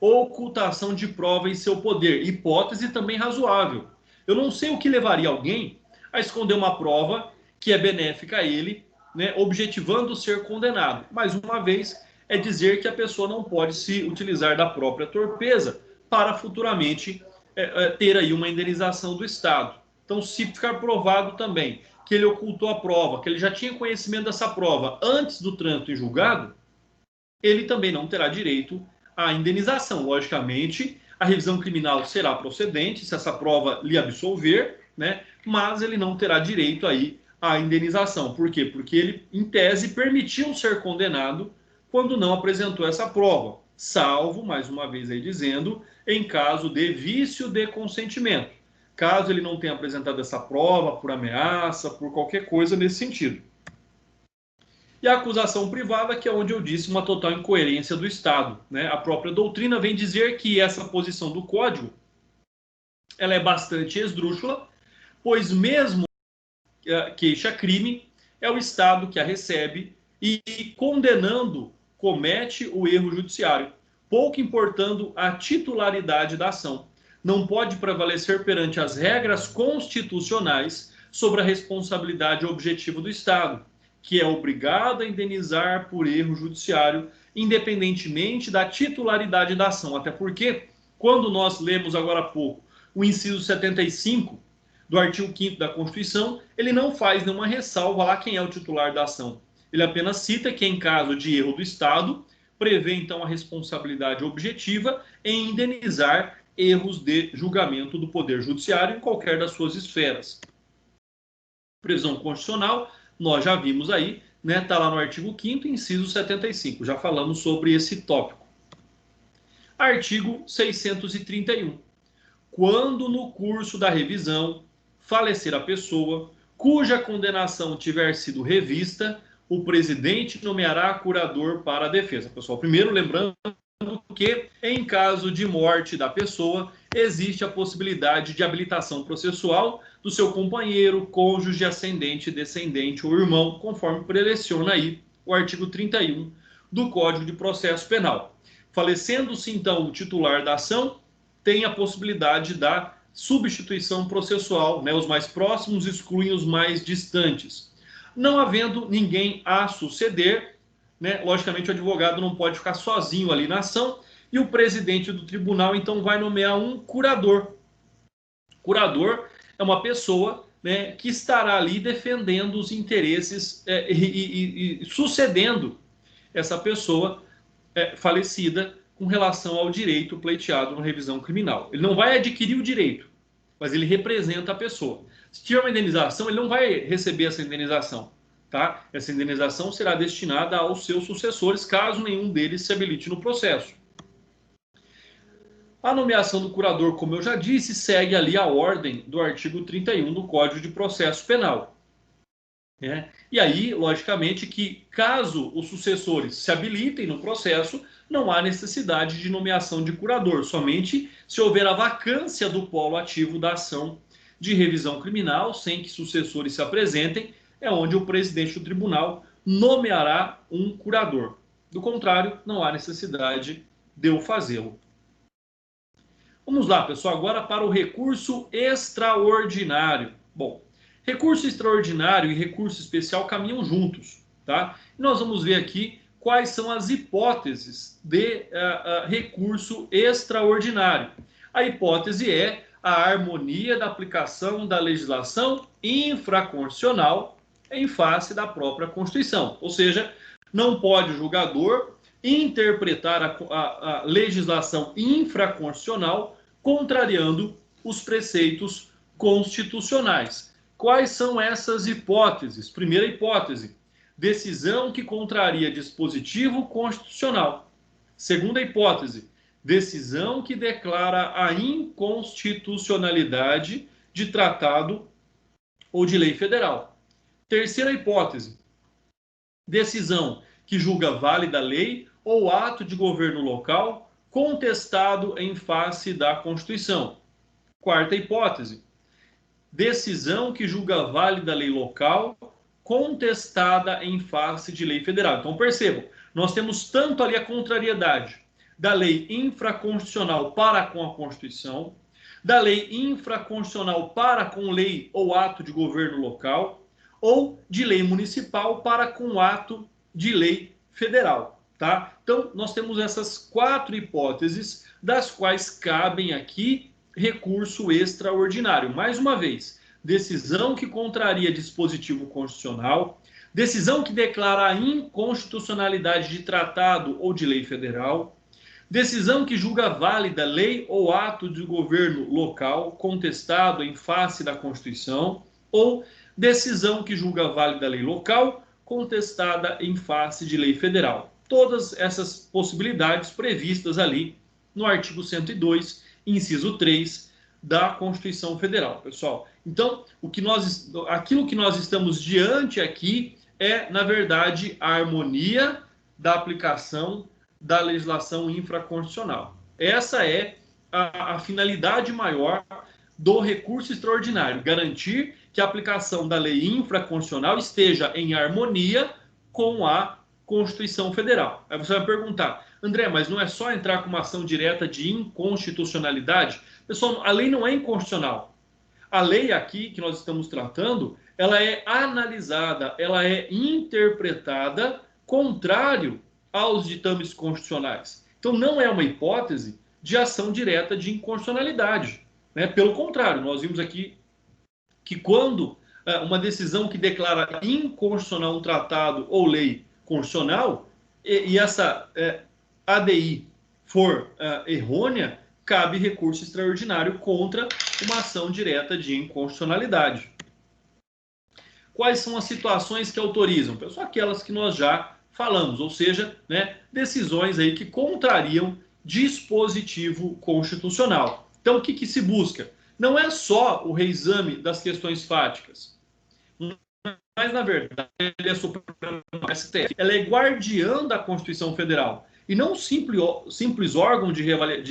Ocultação de prova em seu poder, hipótese também razoável. Eu não sei o que levaria alguém a esconder uma prova que é benéfica a ele, né, objetivando ser condenado. Mais uma vez, é dizer que a pessoa não pode se utilizar da própria torpeza para futuramente ter aí uma indenização do Estado. Então, se ficar provado também que ele ocultou a prova, que ele já tinha conhecimento dessa prova antes do trânsito em julgado, ele também não terá direito à indenização. Logicamente, a revisão criminal será procedente se essa prova lhe absolver, né? Mas ele não terá direito aí à indenização. Por quê? Porque ele, em tese, permitiu ser condenado quando não apresentou essa prova, salvo, mais uma vez aí dizendo, em caso de vício de consentimento. Caso ele não tenha apresentado essa prova por ameaça, por qualquer coisa nesse sentido. E a acusação privada, que é onde eu disse uma total incoerência do Estado, né? A própria doutrina vem dizer que essa posição do Código ela é bastante esdrúxula, pois mesmo queixa-crime é o Estado que a recebe e, condenando, comete o erro judiciário, pouco importando a titularidade da ação. Não pode prevalecer perante as regras constitucionais sobre a responsabilidade objetiva do Estado, que é obrigado a indenizar por erro judiciário, independentemente da titularidade da ação. Até porque, quando nós lemos agora há pouco o inciso 75 do artigo 5º da Constituição, ele não faz nenhuma ressalva lá quem é o titular da ação. Ele apenas cita que, em caso de erro do Estado, prevê então a responsabilidade objetiva em indenizar erros de julgamento do Poder Judiciário em qualquer das suas esferas. Previsão constitucional, nós já vimos aí, né? Está lá no artigo 5º, inciso 75. Já falamos sobre esse tópico. Artigo 631. Quando no curso da revisão falecer a pessoa, cuja condenação tiver sido revista, o presidente nomeará curador para a defesa. Pessoal, primeiro lembrando que, em caso de morte da pessoa, existe a possibilidade de habilitação processual do seu companheiro, cônjuge, ascendente, descendente ou irmão, conforme preleciona aí o artigo 31 do Código de Processo Penal. Falecendo-se, então, o titular da ação, tem a possibilidade da substituição processual, né? Os mais próximos excluem os mais distantes. Não havendo ninguém a suceder, né? Logicamente o advogado não pode ficar sozinho ali na ação e o presidente do tribunal então vai nomear um curador. Curador é uma pessoa, né, que estará ali defendendo os interesses e sucedendo essa pessoa falecida com relação ao direito pleiteado na revisão criminal. Ele não vai adquirir o direito, mas ele representa a pessoa. Se tiver uma indenização, ele não vai receber essa indenização. Tá? Essa indenização será destinada aos seus sucessores, caso nenhum deles se habilite no processo. A nomeação do curador, como eu já disse, segue ali a ordem do artigo 31 do Código de Processo Penal. E aí, logicamente, que caso os sucessores se habilitem no processo, não há necessidade de nomeação de curador, somente se houver a vacância do polo ativo da ação de revisão criminal, sem que sucessores se apresentem, é onde o presidente do tribunal nomeará um curador. Do contrário, não há necessidade de eu fazê-lo. Vamos lá, pessoal, agora para o recurso extraordinário. Bom, recurso extraordinário e recurso especial caminham juntos, tá? E nós vamos ver aqui quais são as hipóteses de recurso extraordinário. A hipótese é a harmonia da aplicação da legislação infraconstitucional em face da própria Constituição. Ou seja, não pode o julgador interpretar a legislação infraconstitucional contrariando os preceitos constitucionais. Quais são essas hipóteses? Primeira hipótese, decisão que contraria dispositivo constitucional. Segunda hipótese, decisão que declara a inconstitucionalidade de tratado ou de lei federal. Terceira hipótese, decisão que julga válida lei ou ato de governo local contestado em face da Constituição. Quarta hipótese, decisão que julga válida lei local contestada em face de lei federal. Então percebam, nós temos tanto ali a contrariedade da lei infraconstitucional para com a Constituição, da lei infraconstitucional para com lei ou ato de governo local, ou de lei municipal para com ato de lei federal, tá? Então, nós temos essas 4 hipóteses, das quais cabem aqui recurso extraordinário. Mais uma vez, decisão que contraria dispositivo constitucional, decisão que declara a inconstitucionalidade de tratado ou de lei federal, decisão que julga válida lei ou ato de governo local contestado em face da Constituição, ou decisão que julga válida lei local contestada em face de lei federal. Todas essas possibilidades previstas ali no artigo 102, inciso 3 da Constituição Federal, pessoal. Então, aquilo que nós estamos diante aqui é, na verdade, a harmonia da aplicação da legislação infraconstitucional. Essa é a finalidade maior do recurso extraordinário, garantir que a aplicação da lei infraconstitucional esteja em harmonia com a Constituição Federal. Aí você vai perguntar, André, mas não é só entrar com uma ação direta de inconstitucionalidade? Pessoal, a lei não é inconstitucional. A lei aqui que nós estamos tratando, ela é analisada, ela é interpretada contrário aos ditames constitucionais. Então, não é uma hipótese de ação direta de inconstitucionalidade, né? Pelo contrário, nós vimos aqui que quando uma decisão que declara inconstitucional um tratado ou lei constitucional, e essa ADI for errônea, cabe recurso extraordinário contra uma ação direta de inconstitucionalidade. Quais são as situações que autorizam? Pessoal, aquelas que nós já falamos, ou seja, né, decisões aí que contrariam dispositivo constitucional. Então, o que se busca? Não é só o reexame das questões fáticas, mas, na verdade, ele é Supremo STF. Ela é guardiã da Constituição Federal e não simples órgão de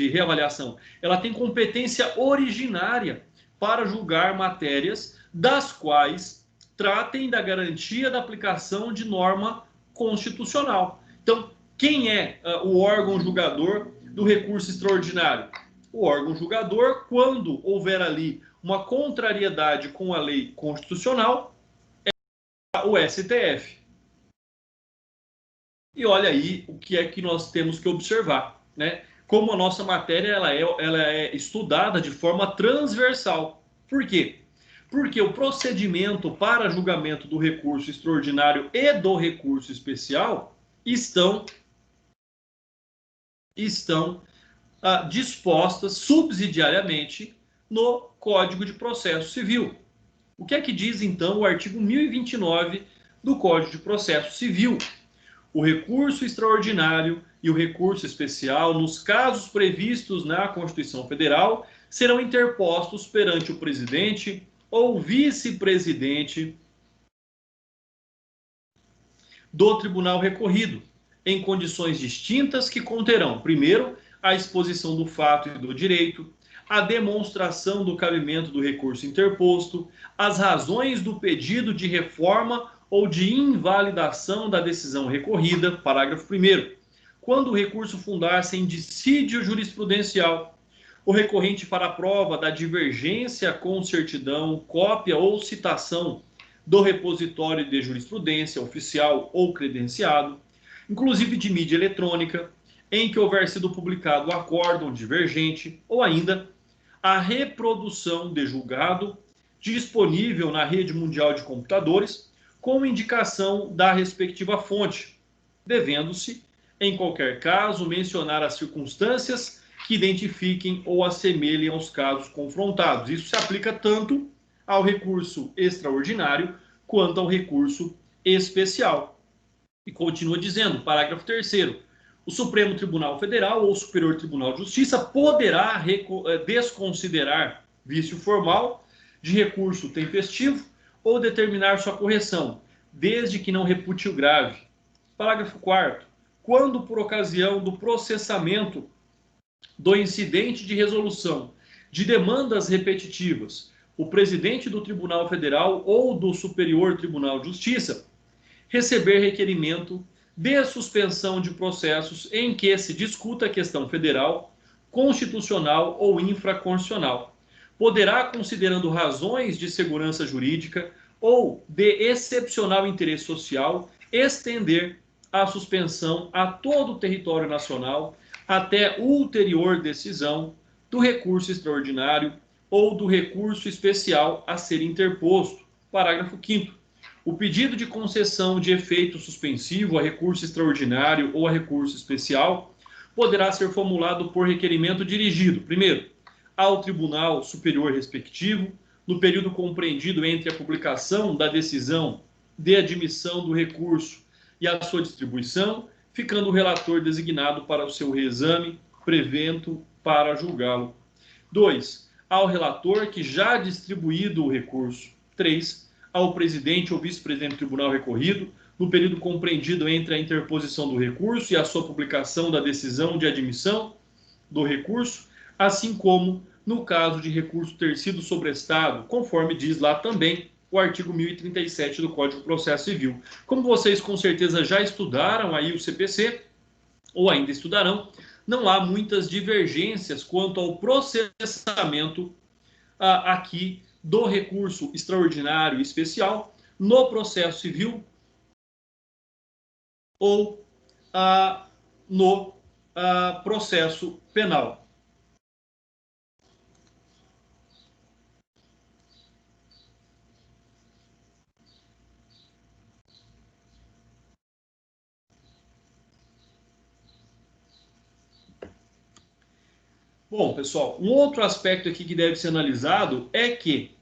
reavaliação. Ela tem competência originária para julgar matérias das quais tratem da garantia da aplicação de norma constitucional. Então, quem é o órgão julgador do recurso extraordinário? O órgão julgador, quando houver ali uma contrariedade com a lei constitucional, é o STF. E olha aí o que é que nós temos que observar, né? Como a nossa matéria ela é estudada de forma transversal. Por quê? Porque o procedimento para julgamento do recurso extraordinário e do recurso especial estão dispostas subsidiariamente no Código de Processo Civil. O que é que diz, então, o artigo 1029 do Código de Processo Civil? O recurso extraordinário e o recurso especial, nos casos previstos na Constituição Federal, serão interpostos perante o presidente ou vice-presidente do tribunal recorrido, em condições distintas que conterão, primeiro, a exposição do fato e do direito, a demonstração do cabimento do recurso interposto, as razões do pedido de reforma ou de invalidação da decisão recorrida, parágrafo 1º. Quando o recurso fundar-se em dissídio jurisprudencial, o recorrente fará prova da divergência com certidão, cópia ou citação do repositório de jurisprudência oficial ou credenciado, inclusive de mídia eletrônica, em que houver sido publicado acórdão divergente, ou ainda a reprodução de julgado disponível na rede mundial de computadores com indicação da respectiva fonte, devendo-se, em qualquer caso, mencionar as circunstâncias que identifiquem ou assemelhem aos casos confrontados. Isso se aplica tanto ao recurso extraordinário quanto ao recurso especial. E continua dizendo, parágrafo 3º, o Supremo Tribunal Federal ou o Superior Tribunal de Justiça poderá desconsiderar vício formal de recurso tempestivo ou determinar sua correção, desde que não repute o grave. Parágrafo 4º, quando por ocasião do processamento do incidente de resolução de demandas repetitivas, o presidente do Tribunal Federal ou do Superior Tribunal de Justiça receber requerimento de suspensão de processos em que se discuta a questão federal, constitucional ou infraconstitucional, poderá, considerando razões de segurança jurídica ou de excepcional interesse social, estender a suspensão a todo o território nacional até ulterior decisão do recurso extraordinário ou do recurso especial a ser interposto. Parágrafo 5º. O pedido de concessão de efeito suspensivo a recurso extraordinário ou a recurso especial poderá ser formulado por requerimento dirigido, primeiro, ao Tribunal Superior respectivo, no período compreendido entre a publicação da decisão de admissão do recurso e a sua distribuição, ficando o relator designado para o seu reexame, prevento para julgá-lo. 2. Ao relator que já distribuído o recurso. 3. Ao presidente ou vice-presidente do tribunal recorrido, no período compreendido entre a interposição do recurso e a sua publicação da decisão de admissão do recurso, assim como no caso de recurso ter sido sobrestado, conforme diz lá também o artigo 1037 do Código de Processo Civil. Como vocês com certeza já estudaram aí o CPC, ou ainda estudarão, não há muitas divergências quanto ao processamento aqui do recurso extraordinário e especial no processo civil ou no processo penal. Bom, pessoal, um outro aspecto aqui que deve ser analisado é que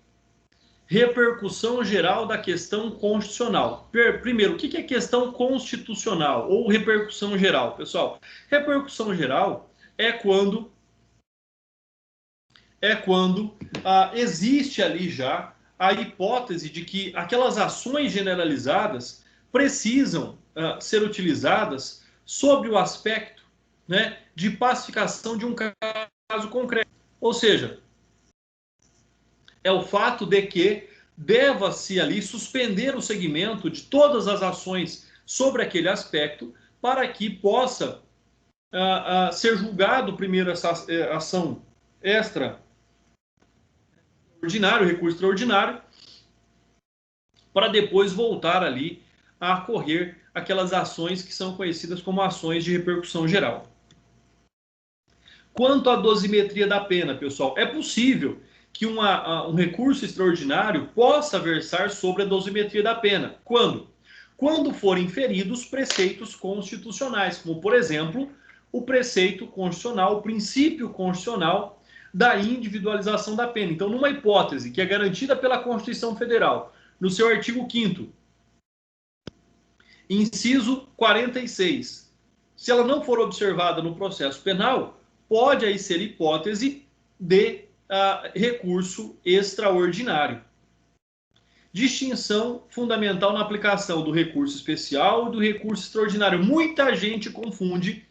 repercussão geral da questão constitucional. Primeiro, o que é questão constitucional ou repercussão geral? Pessoal, repercussão geral é quando existe ali já a hipótese de que aquelas ações generalizadas precisam ser utilizadas sobre o aspecto, né, de pacificação de um caso concreto. Ou seja, é o fato de que deva-se ali suspender o segmento de todas as ações sobre aquele aspecto para que possa ser julgado primeiro essa ação extraordinária, recurso extraordinário, para depois voltar ali a correr aquelas ações que são conhecidas como ações de repercussão geral. Quanto à dosimetria da pena, pessoal, é possível que um recurso extraordinário possa versar sobre a dosimetria da pena. Quando? Quando forem feridos preceitos constitucionais, como, por exemplo, o preceito constitucional, o princípio constitucional da individualização da pena. Então, numa hipótese que é garantida pela Constituição Federal, no seu artigo 5º, inciso 46, se ela não for observada no processo penal, pode aí ser hipótese de recurso extraordinário. Distinção fundamental na aplicação do recurso especial e do recurso extraordinário. Muita gente confunde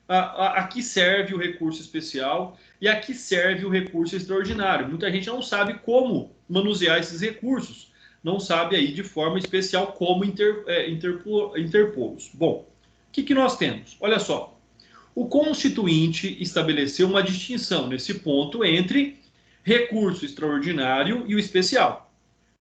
a que serve o recurso especial e a que serve o recurso extraordinário. Muita gente não sabe como manusear esses recursos, não sabe aí de forma especial como interpô-los. Bom, o que nós temos? Olha só, o Constituinte estabeleceu uma distinção nesse ponto entre recurso extraordinário e o especial.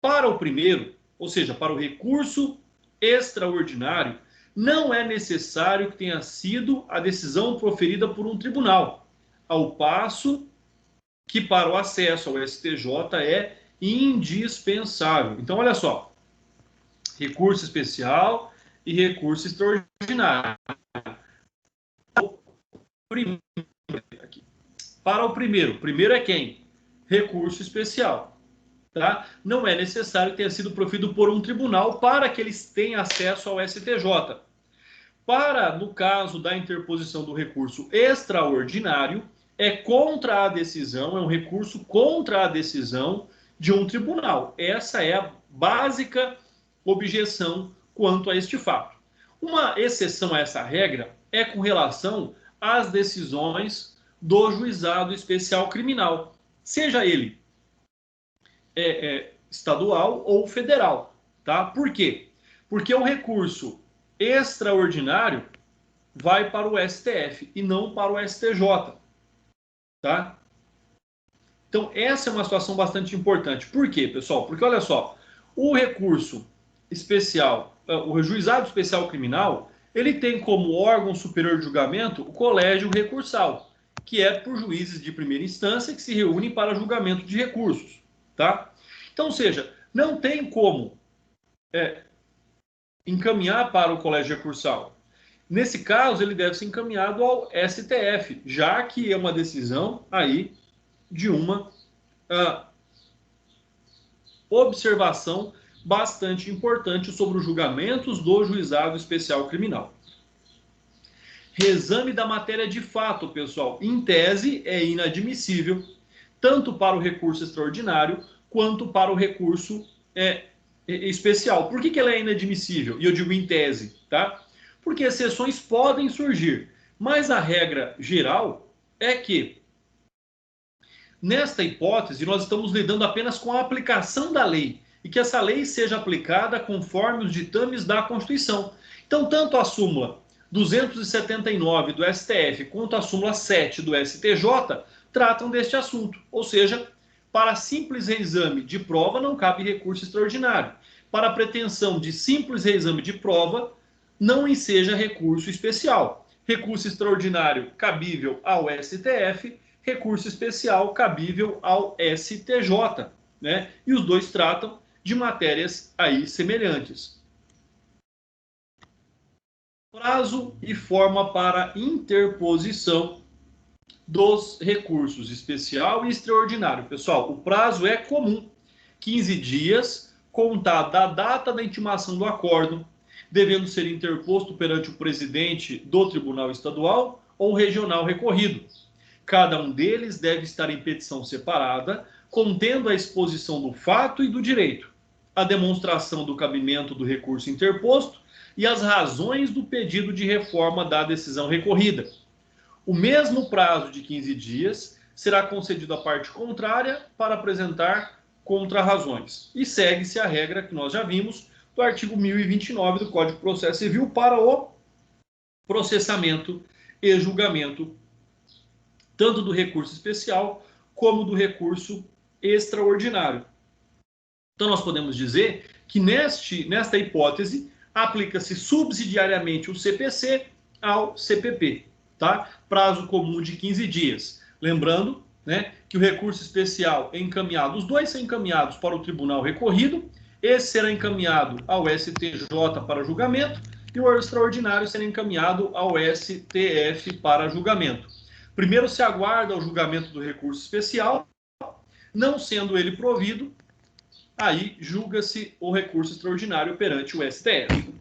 Para o primeiro, ou seja, para o recurso extraordinário, não é necessário que tenha sido a decisão proferida por um tribunal, ao passo que para o acesso ao STJ é indispensável. Então, olha só, recurso especial e recurso extraordinário. Para o primeiro é quem? Recurso especial. Tá? Não é necessário que tenha sido proferido por um tribunal para que eles tenham acesso ao STJ. Para, no caso da interposição do recurso extraordinário, é contra a decisão, é um recurso contra a decisão de um tribunal. Essa é a básica objeção quanto a este fato. Uma exceção a essa regra é com relação às decisões do juizado especial criminal, seja ele estadual ou federal. Tá? Por quê? Porque o recurso extraordinário vai para o STF e não para o STJ. Tá? Então, essa é uma situação bastante importante. Por quê, pessoal? Porque, olha só, o recurso especial, o juizado especial criminal, ele tem como órgão superior de julgamento o colégio recursal, que é por juízes de primeira instância que se reúnem para julgamento de recursos. Tá? Então, ou seja, não tem como encaminhar para o colégio recursal. Nesse caso, ele deve ser encaminhado ao STF, já que é uma decisão aí de uma observação bastante importante sobre os julgamentos do juizado especial criminal. Reexame da matéria de fato, pessoal, em tese é inadmissível, tanto para o recurso extraordinário quanto para o recurso especial. Por que ela é inadmissível? E eu digo em tese, tá? Porque exceções podem surgir, mas a regra geral é que, nesta hipótese, nós estamos lidando apenas com a aplicação da lei, e que essa lei seja aplicada conforme os ditames da Constituição. Então, tanto a súmula 279 do STF quanto a súmula 7 do STJ tratam deste assunto, ou seja, para simples reexame de prova não cabe recurso extraordinário. Para pretensão de simples reexame de prova, não enseja recurso especial. Recurso extraordinário cabível ao STF, recurso especial cabível ao STJ, né? E os dois tratam de matérias aí semelhantes. Prazo e forma para interposição dos recursos especial e extraordinário. Pessoal, o prazo é comum, 15 dias, contado da data da intimação do acórdão, devendo ser interposto perante o presidente do Tribunal Estadual ou Regional recorrido. Cada um deles deve estar em petição separada, contendo a exposição do fato e do direito, a demonstração do cabimento do recurso interposto e as razões do pedido de reforma da decisão recorrida. O mesmo prazo de 15 dias será concedido à parte contrária para apresentar contrarrazões. E segue-se a regra que nós já vimos do artigo 1029 do Código de Processo Civil para o processamento e julgamento tanto do recurso especial como do recurso extraordinário. Então, nós podemos dizer que nesta hipótese aplica-se subsidiariamente o CPC ao CPP, tá? Prazo comum de 15 dias. Lembrando, né, que o recurso especial é encaminhado, os dois são encaminhados para o tribunal recorrido, esse será encaminhado ao STJ para julgamento e o extraordinário será encaminhado ao STF para julgamento. Primeiro se aguarda o julgamento do recurso especial, não sendo ele provido, aí julga-se o recurso extraordinário perante o STF.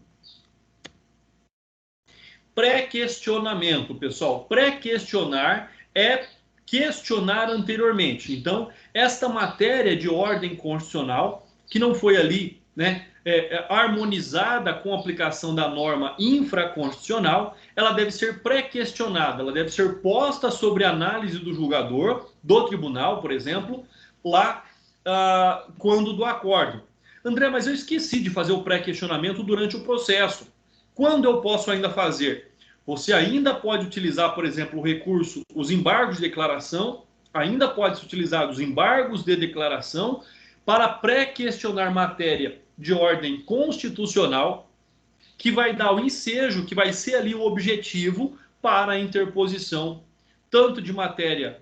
Pré-questionamento, pessoal. Pré-questionar é questionar anteriormente. Então, esta matéria de ordem constitucional, que não foi ali, né, harmonizada com a aplicação da norma infraconstitucional, ela deve ser pré-questionada, ela deve ser posta sobre análise do julgador, do tribunal, por exemplo, lá quando do acórdão. André, mas eu esqueci de fazer o pré-questionamento durante o processo. Quando eu posso ainda fazer? Você ainda pode utilizar, por exemplo, o recurso, os embargos de declaração, ainda pode se utilizar os embargos de declaração para pré-questionar matéria de ordem constitucional que vai dar o ensejo, que vai ser ali o objetivo para a interposição, tanto de matéria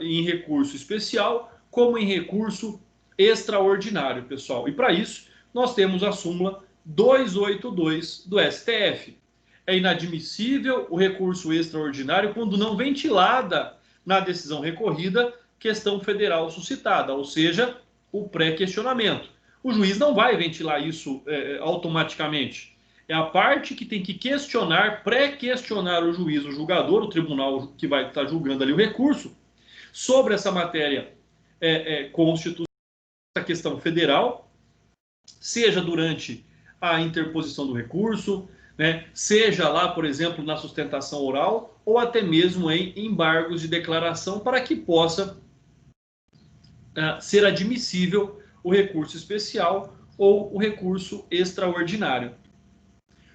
em recurso especial, como em recurso extraordinário, pessoal. E para isso, nós temos a súmula 282 do STF. É inadmissível o recurso extraordinário quando não ventilada na decisão recorrida questão federal suscitada, ou seja, o pré-questionamento. O juiz não vai ventilar isso automaticamente. É a parte que tem que questionar, pré-questionar o juiz, o julgador, o tribunal que vai estar julgando ali o recurso, sobre essa matéria constitucional, essa questão federal, seja durante a interposição do recurso, né, seja lá, por exemplo, na sustentação oral, ou até mesmo em embargos de declaração, para que possa ser admissível o recurso especial ou o recurso extraordinário.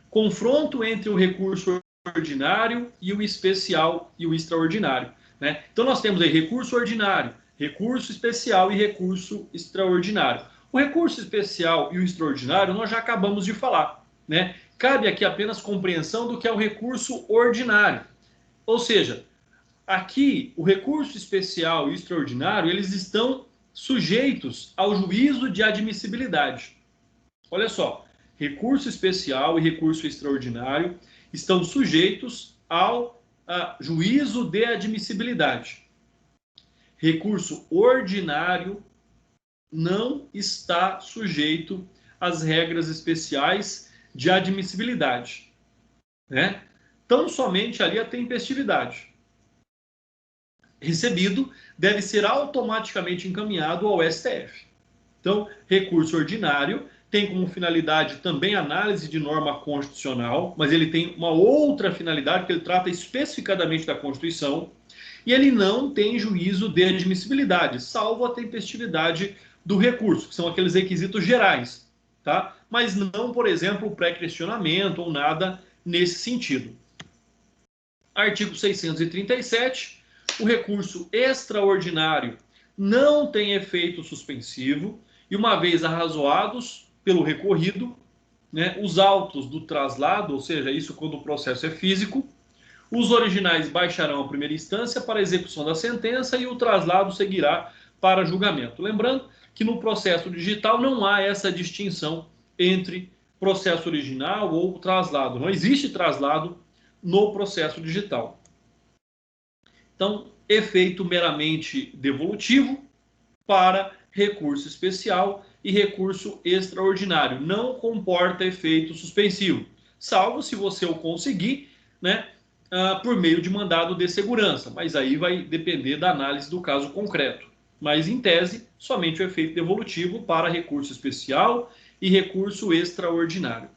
Confronto entre o recurso ordinário e o especial e o extraordinário, né? Então nós temos aí recurso ordinário, recurso especial e recurso extraordinário. O recurso especial e o extraordinário nós já acabamos de falar, né? Cabe aqui apenas compreensão do que é o recurso ordinário. Ou seja, aqui o recurso especial e o extraordinário, eles estão sujeitos ao juízo de admissibilidade. Olha só, recurso especial e recurso extraordinário estão sujeitos ao juízo de admissibilidade. Recurso ordinário não está sujeito às regras especiais de admissibilidade, né? Tão somente ali a tempestividade. Recebido deve ser automaticamente encaminhado ao STF. Então, recurso ordinário tem como finalidade também análise de norma constitucional, mas ele tem uma outra finalidade, que ele trata especificadamente da Constituição, e ele não tem juízo de admissibilidade, salvo a tempestividade do recurso, que são aqueles requisitos gerais, tá? Mas não, por exemplo, o pré-questionamento ou nada nesse sentido. Artigo 637, o recurso extraordinário não tem efeito suspensivo e, uma vez arrazoados pelo recorrido, né, os autos do traslado, ou seja, isso quando o processo é físico, os originais baixarão a primeira instância para execução da sentença e o traslado seguirá para julgamento. Lembrando que no processo digital não há essa distinção entre processo original ou traslado. Não existe traslado no processo digital. Então, efeito meramente devolutivo para recurso especial e recurso extraordinário. Não comporta efeito suspensivo, salvo se você o conseguir, né, por meio de mandado de segurança. Mas aí vai depender da análise do caso concreto. Mas, em tese, somente o efeito devolutivo para recurso especial e recurso extraordinário.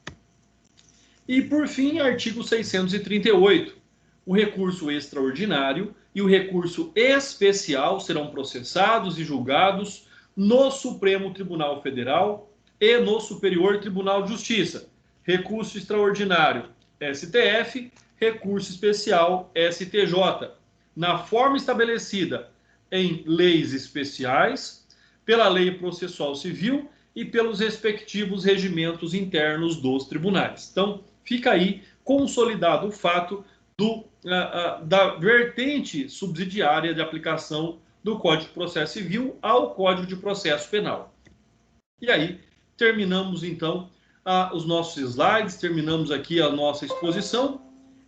E, por fim, artigo 638. O recurso extraordinário e o recurso especial serão processados e julgados no Supremo Tribunal Federal e no Superior Tribunal de Justiça. Recurso extraordinário, STF. Recurso especial, STJ. Na forma estabelecida em leis especiais, pela Lei Processual Civil e pelos respectivos regimentos internos dos tribunais. Então, fica aí consolidado o fato da vertente subsidiária de aplicação do Código de Processo Civil ao Código de Processo Penal. E aí, terminamos então os nossos slides, terminamos aqui a nossa exposição,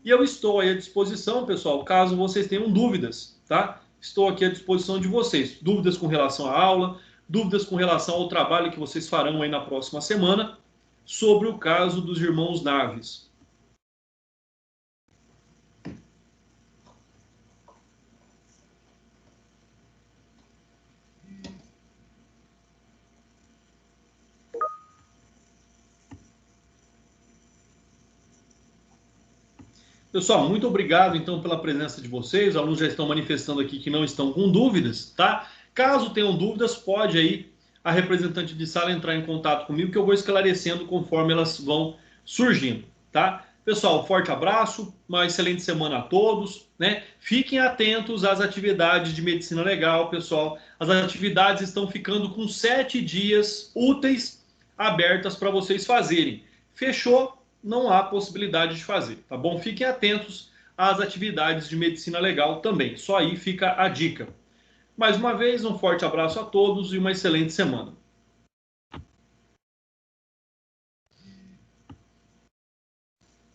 e eu estou aí à disposição, pessoal, caso vocês tenham dúvidas, tá? Estou aqui à disposição de vocês. Dúvidas com relação à aula, dúvidas com relação ao trabalho que vocês farão aí na próxima semana sobre o caso dos irmãos Naves. Pessoal, muito obrigado então pela presença de vocês. Os alunos já estão manifestando aqui que não estão com dúvidas, tá? Caso tenham dúvidas, pode aí a representante de sala entrar em contato comigo que eu vou esclarecendo conforme elas vão surgindo, tá? Pessoal, forte abraço, uma excelente semana a todos, né? Fiquem atentos às atividades de medicina legal, pessoal. As atividades estão ficando com 7 dias úteis abertas para vocês fazerem. Fechou? não há possibilidade de fazer, tá bom? Fiquem atentos às atividades de medicina legal também, só aí fica a dica. Mais uma vez, um forte abraço a todos e uma excelente semana.